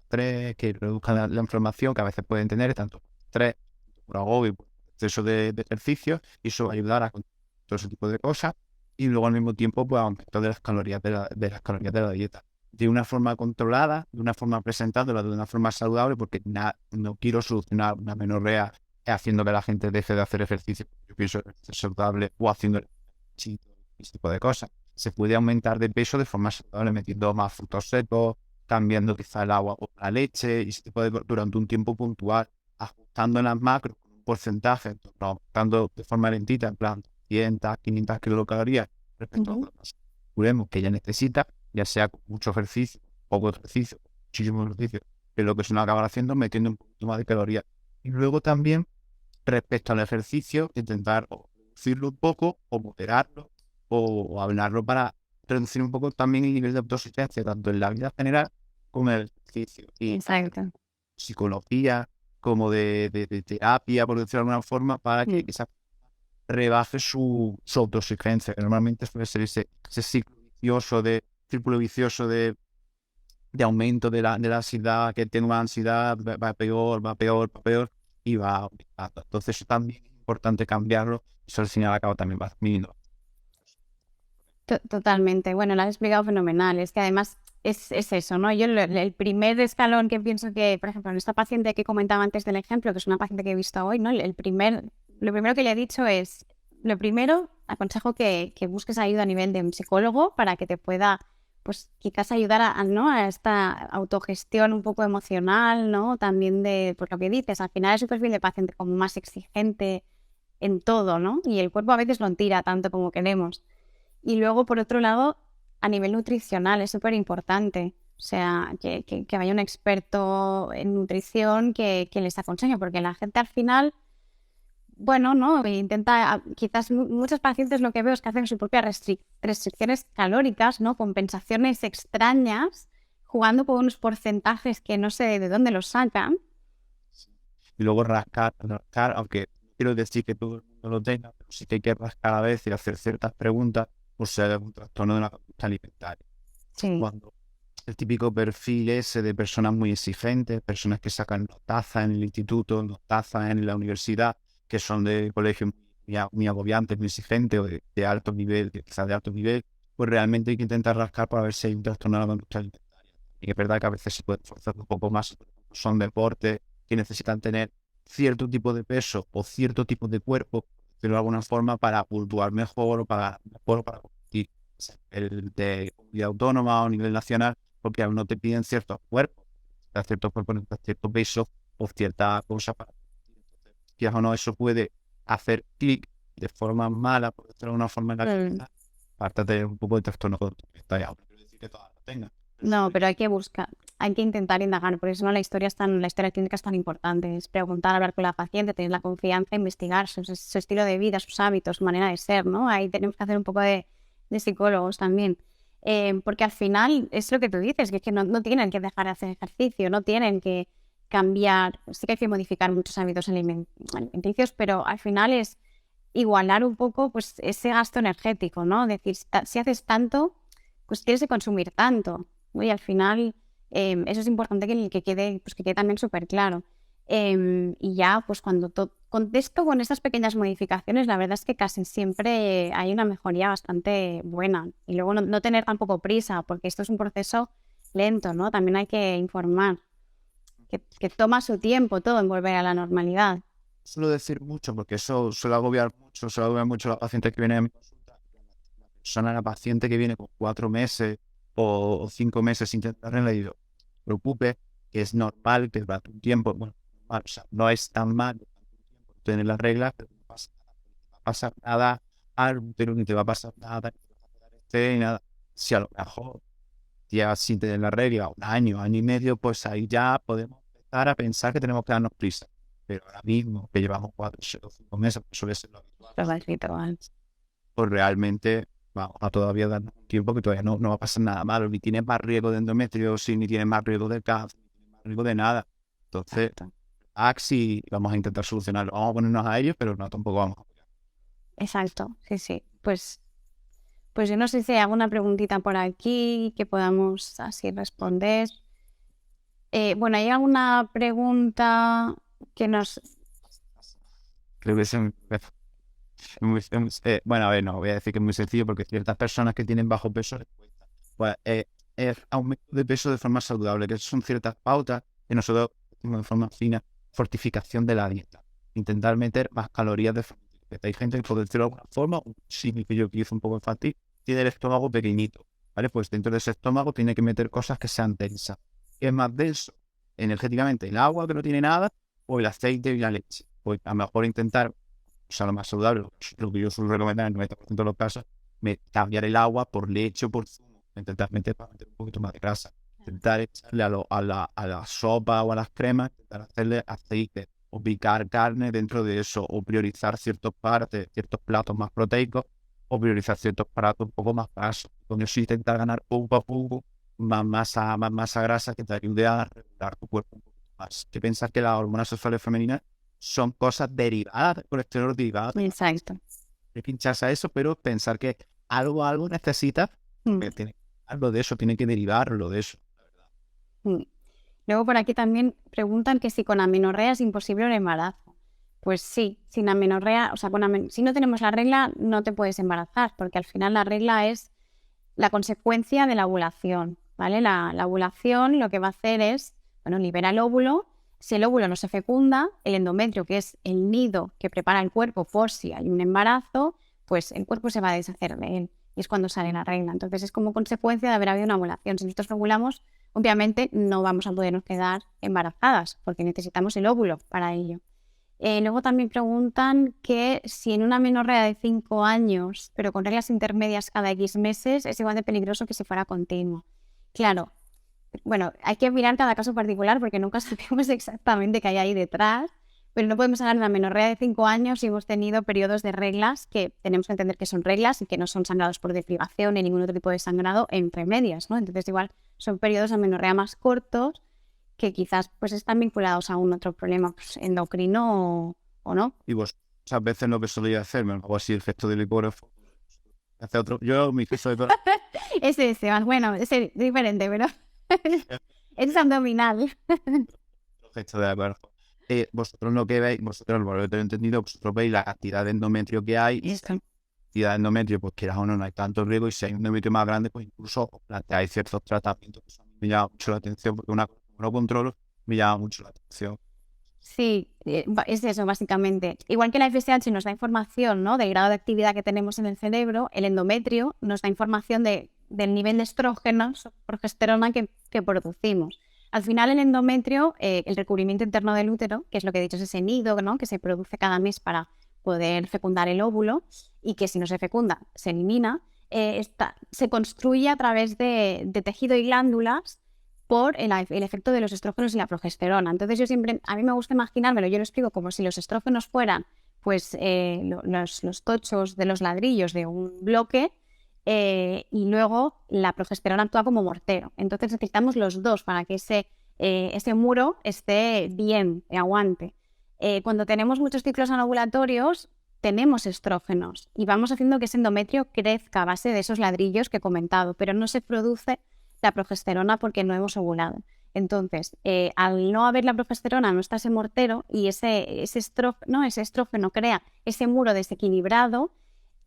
3 que reduzcan la inflamación que a veces pueden tener, tanto 3 por agobio, por exceso de ejercicio, y eso va a ayudar a todo ese tipo de cosas, y luego al mismo tiempo pues aumento de las calorías de las calorías de la dieta, de una forma controlada, de una forma presentándola de una forma saludable, porque no quiero solucionar una menorrea haciendo que la gente deje de hacer ejercicio. Yo pienso que es saludable o haciendo ese tipo de cosas. Se puede aumentar de peso de forma saludable metiendo más frutos secos, cambiando quizá el agua por la leche y ese tipo de durante un tiempo puntual, ajustando en las macros con un porcentaje, aumentando de forma lentita, en plan 200, 500 kilocalorías respecto a lo que ella necesita, ya sea con mucho ejercicio, poco ejercicio, muchísimo ejercicio, que es lo que se nos acaba haciendo, metiendo un poquito más de calorías. Y luego también, respecto al ejercicio, intentar o reducirlo un poco, o moderarlo, o hablarlo para reducir un poco también el nivel de autoexigencia, tanto en la vida general como en el ejercicio. Y Exacto. psicología, como de terapia, por decirlo de alguna forma, para que esa rebaje su autoexigencia, que normalmente suele ser ese círculo vicioso de aumento de la ansiedad, que tiene una ansiedad, va peor, y va aumentando. Entonces eso también es importante cambiarlo, y eso al fin y al cabo también va disminuyendo. Totalmente. Bueno, lo has explicado fenomenal. Es que además es eso, ¿no? Yo el primer escalón que pienso que, por ejemplo, en esta paciente que comentaba antes del ejemplo, que es una paciente que he visto hoy, ¿no? Lo primero que le he dicho es, lo primero, aconsejo que busques ayuda a nivel de un psicólogo para que te pueda, pues quizás ayudar ¿no? a esta autogestión un poco emocional, ¿no? También por lo que dices, al final es un perfil de paciente como más exigente en todo, ¿no? Y el cuerpo a veces lo tira tanto como queremos. Y luego, por otro lado, a nivel nutricional es súper importante. O sea, que vaya un experto en nutrición que les aconseje, porque la gente al final, bueno, ¿no? Intenta, quizás muchos pacientes lo que veo es que hacen sus propias restricciones calóricas, ¿no? Compensaciones extrañas, jugando con unos porcentajes que no sé de dónde los sacan. Y luego rascar, aunque quiero decir que todo el mundo lo tenga, pero sí que hay que rascar a veces y hacer ciertas preguntas por si hay algún trastorno de la conducta alimentaria. Sí. Cuando el típico perfil ese de personas muy exigentes, personas que sacan notazas en el instituto, notazas en la universidad, que son de colegios muy agobiantes, muy exigentes o de alto nivel, quizás de alto nivel, pues realmente hay que intentar rascar para ver si hay un trastorno de la conducta alimentaria. Y es verdad que a veces se puede forzar un poco más, son deportes que necesitan tener cierto tipo de peso o cierto tipo de cuerpo, pero de alguna forma para puntuar mejor o para mejor o para competir el de comunidad autónoma o a nivel nacional, porque aún no te piden ciertos cuerpos, cierto peso o cierta cosa para competir. Entonces, quizás o no, eso puede hacer clic de forma mala, por decirlo de alguna forma en la cabeza, aparte de un poco de trastorno conductual. No quiero decir que todas lo tengan. No, pero hay que buscar, hay que intentar indagar, por eso no la historia clínica es tan importante, es preguntar, hablar con la paciente, tener la confianza, investigar su estilo de vida, sus hábitos, su manera de ser, ¿no? Ahí tenemos que hacer un poco de psicólogos también, porque al final es lo que tú dices, que es que no tienen que dejar de hacer ejercicio, no tienen que cambiar, sí que hay que modificar muchos hábitos alimenticios, pero al final es igualar un poco pues ese gasto energético, ¿no? Es decir, si haces tanto, pues tienes que consumir tanto. Y al final, eso es importante que quede también súper claro. Y ya, pues cuando contesto con estas pequeñas modificaciones, la verdad es que casi siempre hay una mejoría bastante buena. Y luego no tener tampoco prisa, porque esto es un proceso lento, ¿no? También hay que informar, que toma su tiempo todo en volver a la normalidad. Suelo decir mucho, porque eso suele agobiar mucho a la paciente que viene a mi consulta. La paciente que viene con 4 meses o 5 meses sin tener regla, y yo, preocupe, que es normal que durante un tiempo, bueno, normal, o sea, no es tan mal tener las reglas, pero no pasa nada, no va a pasar nada al útero, ni te va a pasar nada, ni te va a quedar ni nada. Si a lo mejor ya sin tener la regla, un año y medio, pues ahí ya podemos empezar a pensar que tenemos que darnos prisa. Pero ahora mismo, que llevamos 4 o 5 meses, pues suele ser lo habitual, Lo más habitual. pues realmente vamos a todavía darnos un tiempo que todavía no va a pasar nada malo, ni tienes más riesgo de endometriosis, ni tienes más riesgo de cáncer, ni tienes más riesgo de nada. Entonces, Axi, vamos a intentar solucionarlo. Vamos a ponernos a ellos, pero no tampoco vamos a apoyar. Exacto, sí, sí. Pues yo no sé si hay alguna preguntita por aquí que podamos así responder. Bueno, ¿hay alguna pregunta que nos... Creo que bueno, a ver, no voy a decir que es muy sencillo, porque ciertas personas que tienen bajo peso les cuesta. Pues aumento de peso de forma saludable, que son ciertas pautas que nosotros decimos de forma fina, fortificación de la dieta. Intentar meter más calorías de forma indirecta. Hay gente que, por decirlo de alguna forma, un símil que yo utilizo un poco infantil, tiene el estómago pequeñito, ¿vale? Pues dentro de ese estómago tiene que meter cosas que sean densas. ¿Qué es más denso energéticamente? ¿El agua, que no tiene nada, o el aceite y la leche? Pues a lo mejor intentar, o sea, lo más saludable, lo que yo suelo recomendar en el 90% de los casos, cambiar el agua por leche o por zumo, intentar meter un poquito más de grasa, intentar echarle a la sopa o a las cremas, intentar hacerle aceite o picar carne dentro de eso, o priorizar ciertos platos más proteicos, o priorizar ciertos platos un poco más grasos. Con eso intentar ganar poco a poco más masa grasa, que te ayude a regular tu cuerpo un poco más. Que pensar que las hormonas sexuales femeninas son cosas derivadas del colesterol derivado. Exacto. De pincharse a eso, pero pensar que algo necesita, que algo de eso, tiene que derivarlo de eso. Luego por aquí también preguntan que si con amenorrea es imposible un embarazo. Pues sí, sin amenorrea, o sea, si no tenemos la regla no te puedes embarazar, porque al final la regla es la consecuencia de la ovulación, ¿vale? La ovulación lo que va a hacer es, bueno, libera el óvulo. Si el óvulo no se fecunda, el endometrio, que es el nido que prepara el cuerpo por si hay un embarazo, pues el cuerpo se va a deshacer de él y es cuando sale la regla. Entonces es como consecuencia de haber habido una ovulación. Si nosotros ovulamos, obviamente no vamos a podernos quedar embarazadas porque necesitamos el óvulo para ello. Luego también preguntan que si en una amenorrea de 5 años, pero con reglas intermedias cada X meses, es igual de peligroso que si fuera continuo. Claro, bueno, hay que mirar cada caso particular porque nunca sabemos exactamente qué hay ahí detrás, pero no podemos hablar de una amenorrea de 5 años si hemos tenido periodos de reglas que tenemos que entender que son reglas y que no son sangrados por deprivación ni ningún otro tipo de sangrado entre medias, ¿no? Entonces igual son periodos de amenorrea más cortos que quizás pues están vinculados a un otro problema pues, endocrino o no. Y muchas veces lo que solía hacer, me hago así el gesto del licógrafo, hace otro, yo mi gesto de Ese, más bueno, ese es diferente, pero es abdominal. gesto de licógrafo. Vosotros lo que veis, vosotros lo que he entendido, vosotros veis la cantidad de endometrio que hay, y si hay cantidad de endometrio, pues quieras o no, no hay tanto riesgo, y si hay un endometrio más grande, pues incluso os planteáis ciertos tratamientos que a mí me llama mucho la atención, porque una cosa que no controlo me llama mucho la atención. Sí, es eso, básicamente. Igual que la FSH nos da información, ¿no?, del grado de actividad que tenemos en el cerebro, el endometrio nos da información del nivel de estrógenos, progesterona que producimos. Al final, el endometrio, el recubrimiento interno del útero, que es lo que he dicho, es ese nido, ¿no?, que se produce cada mes para poder fecundar el óvulo y que si no se fecunda, se elimina, se construye a través de tejido y glándulas por el efecto de los estrógenos y la progesterona. Entonces yo siempre, a mí me gusta imaginármelo, yo lo explico como si los estrógenos fueran pues los tochos de los ladrillos de un bloque, y luego la progesterona actúa como mortero. Entonces necesitamos los dos para que ese muro esté bien, aguante. Cuando tenemos muchos ciclos anovulatorios, tenemos estrógenos y vamos haciendo que ese endometrio crezca a base de esos ladrillos que he comentado, pero no se produce la progesterona porque no hemos ovulado. Entonces, al no haber la progesterona, no está ese mortero y ese estrógeno crea ese muro desequilibrado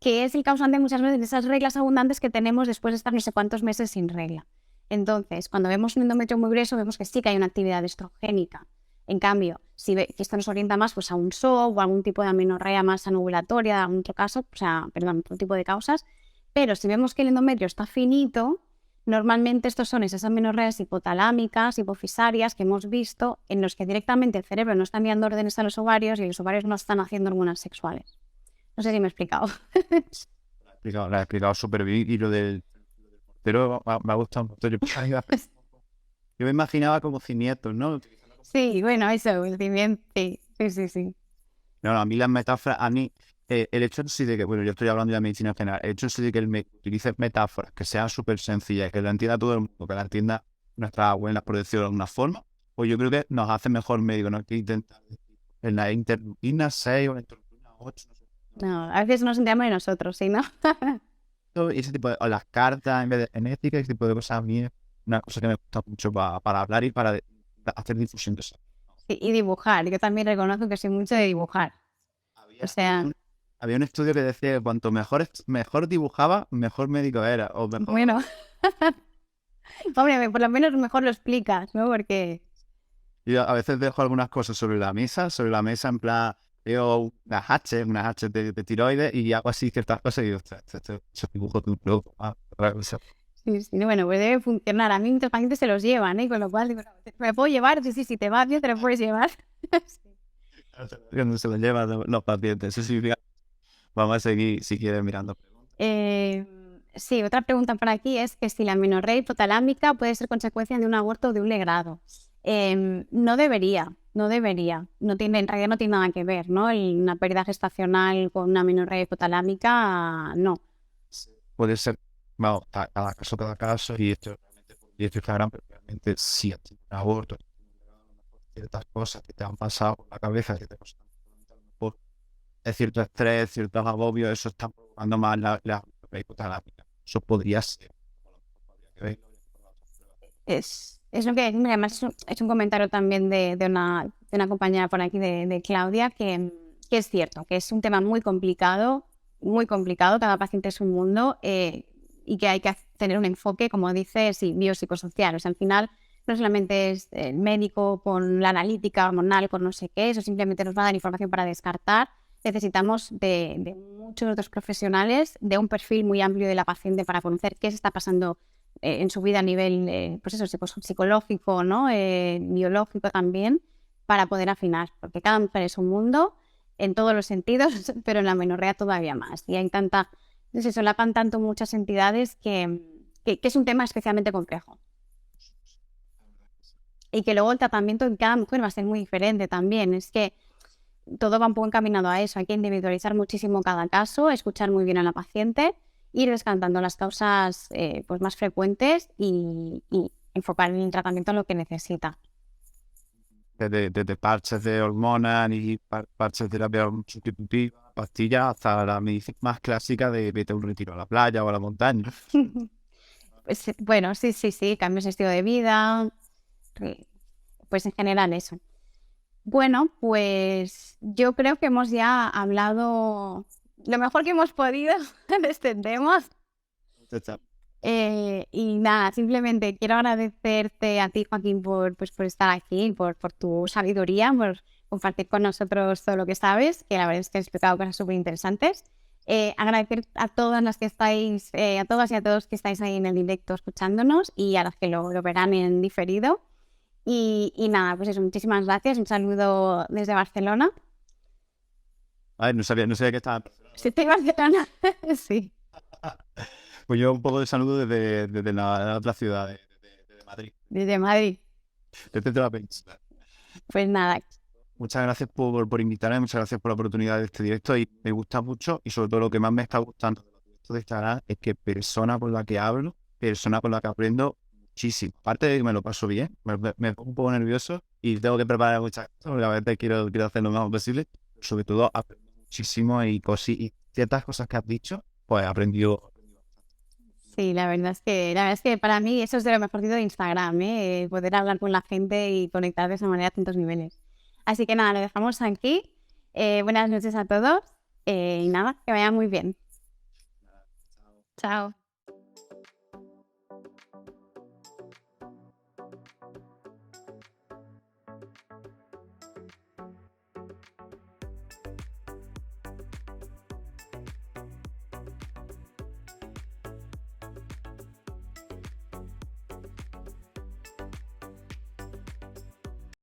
que es el causante muchas veces de esas reglas abundantes que tenemos después de estar no sé cuántos meses sin regla. Entonces, cuando vemos un endometrio muy grueso, vemos que sí que hay una actividad estrogénica. En cambio, si que esto nos orienta más pues, a un SOP o a algún tipo de amenorrea más anovulatoria, en otro caso, otro tipo de causas, pero si vemos que el endometrio está finito, normalmente estos son esas amenorreas hipotalámicas, hipofisarias que hemos visto, en los que directamente el cerebro no está enviando órdenes a los ovarios y los ovarios no están haciendo hormonas sexuales. No sé si me he explicado. Lo has explicado súper bien, y lo del mortero me ha gustado mucho. Yo me imaginaba como cimientos, ¿no? Sí, bueno, eso, el cimiento, sí. No, a mí las metáforas, el hecho en sí de que, bueno, yo estoy hablando de la medicina en general, el hecho en sí de que utilice metáforas que sean súper sencillas, que la entienda todo el mundo, que la entienda nuestra abuela, por decirlo de alguna forma, pues yo creo que nos hace mejor médico, ¿no? Que intentar en la interleuquina 6 o la interleuquina 8, no sé. No, a veces nos sentíamos de nosotros, ¿sí, no? Y ese tipo de, o las cartas en vez de genética, ese tipo de cosas a mí es una cosa que me gusta mucho para hablar y para hacer difusión de eso. Sí, y dibujar, yo también reconozco que soy mucho de dibujar. Había un estudio que decía que cuanto mejor dibujaba, mejor médico era. O mejor... Bueno, hombre, por lo menos mejor lo explicas, ¿no? Porque yo a veces dejo algunas cosas sobre la mesa, en plan, veo unas H de tiroides y hago así ciertas cosas y digo, este dibujo de un loco. sí, bueno, pues debe funcionar. A mí muchos pacientes se los llevan, ¿eh? Con lo cual digo, ¿me puedo llevar? Sí, si te va bien, te lo puedes llevar. Cuando se lo llevan los pacientes, eso significa. Vamos a seguir, si quieres, mirando. Sí, otra pregunta por aquí es que si la amenorrea hipotalámica puede ser consecuencia de un aborto o de un legrado. No debería. No tiene, en realidad no tiene nada que ver, ¿no? Una pérdida gestacional con una amenorrea hipotalámica, no. Puede ser, vamos, cada caso, y esto es claro, pero realmente sí, un aborto, ciertas cosas que te han pasado por la cabeza, que te pasan por cierto estrés, ciertos agobios, eso está provocando más la hipotalámica. Eso podría ser. Es lo que, además, es un comentario también de una compañera por aquí, de Claudia, que es cierto, que es un tema muy complicado, cada paciente es un mundo, y que hay que tener un enfoque, como dice, sí, biopsicosocial. O sea, al final no solamente es el médico con la analítica hormonal, con no sé qué, eso simplemente nos va a dar información para descartar. Necesitamos de muchos otros profesionales, de un perfil muy amplio de la paciente para conocer qué se está pasando en su vida a nivel psicológico, ¿no? Biológico también, para poder afinar, porque cada mujer es un mundo en todos los sentidos, pero en la amenorrea todavía más. Y hay se solapan tanto muchas entidades que es un tema especialmente complejo. Y que luego el tratamiento en cada mujer va a ser muy diferente también. Es que todo va un poco encaminado a eso. Hay que individualizar muchísimo cada caso, escuchar muy bien a la paciente, ir descartando las causas pues más frecuentes y enfocar el tratamiento en lo que necesita. desde parches de hormonas y parches de terapia sustitutiva, pastillas, hasta la medicina más clásica de vete a un retiro a la playa o a la montaña. Pues, bueno, sí, sí, sí, cambios de estilo de vida, pues en general eso. Bueno, pues yo creo que hemos ya hablado lo mejor que hemos podido de este tema. Y nada, simplemente quiero agradecerte a ti, Joaquín, pues, por estar aquí, por tu sabiduría, por compartir con nosotros todo lo que sabes, que la verdad es que has explicado cosas súper interesantes. Agradecer a todas las que estáis, a todas y a todos que estáis ahí en el directo escuchándonos y a las que lo verán en diferido. Y nada, pues eso, muchísimas gracias. Un saludo desde Barcelona. Ay, no sabía que estaba. ¿Sí estoy en Barcelona? Sí. Pues yo un poco de saludo desde la otra ciudad, de Madrid, Desde Madrid. desde la península. Pues nada. Muchas gracias por invitarme, muchas gracias por la oportunidad de este directo y me gusta mucho y sobre todo lo que más me está gustando de los directos de Instagram es que persona con la que hablo, persona con la que aprendo muchísimo. Aparte de que me lo paso bien, me pongo un poco nervioso y tengo que preparar muchas cosas porque a veces quiero hacer lo mejor posible, pero sobre todo aprendo muchísimo y ciertas cosas que has dicho, pues he aprendido. Sí, la verdad es que para mí eso es de lo mejorcito de Instagram, poder hablar con la gente y conectar de esa manera a tantos niveles. Así que nada, lo dejamos aquí. Buenas noches a todos y nada, que vaya muy bien. Chao.